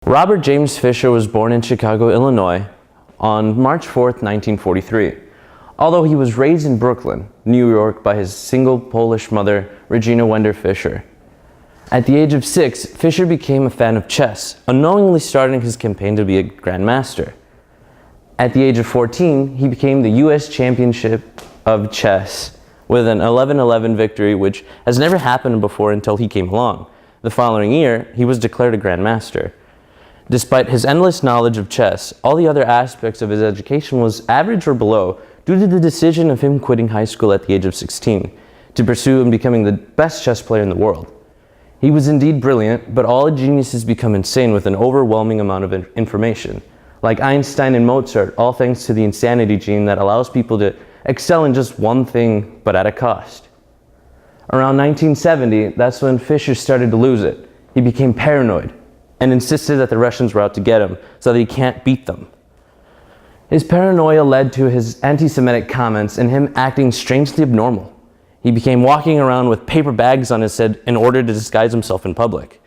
Robert James Fischer was born in Chicago, Illinois on March 4th, 1943. Although he was raised in Brooklyn, New York by his single Polish mother, Regina Wender Fischer. At the age of 6, Fischer became a fan of chess, unknowingly starting his campaign to be a grandmaster. At the age of 14, he became the U.S. Championship of Chess with an 11-11 victory, which has never happened before until he came along. The following year, he was declared a grandmaster. Despite his endless knowledge of chess, all the other aspects of his education was average or below due to the decision of him quitting high school at the age of 16 to pursue and becoming the best chess player in the world. He was indeed brilliant, but all geniuses become insane with an overwhelming amount of information. Like Einstein and Mozart, all thanks to the insanity gene that allows people to excel in just one thing, but at a cost. Around 1970, that's when Fischer started to lose it. He became paranoid and insisted that the Russians were out to get him so that he can't beat them. His paranoia led to his anti-Semitic comments and him acting strangely abnormal. He began walking around with paper bags on his head in order to disguise himself in public.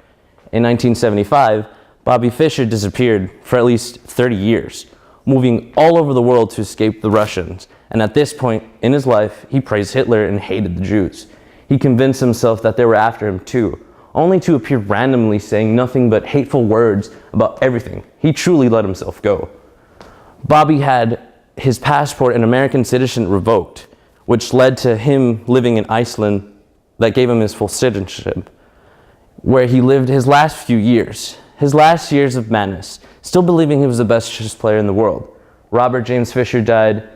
In 1975, Bobby Fischer disappeared for at least 30 years, moving all over the world to escape the Russians. And at this point in his life, he praised Hitler and hated the Jews. He convinced himself that they were after him too, only to appear randomly saying nothing but hateful words about everything. He truly let himself go. Bobby had his passport and American citizenship revoked, which led to him living in Iceland that gave him his full citizenship, where he lived his last few years of madness, still believing he was the best chess player in the world. Robert James Fischer died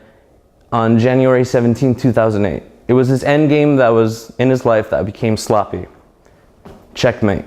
on January 17, 2008. It was his end game that was in his life that became sloppy. Checkmate.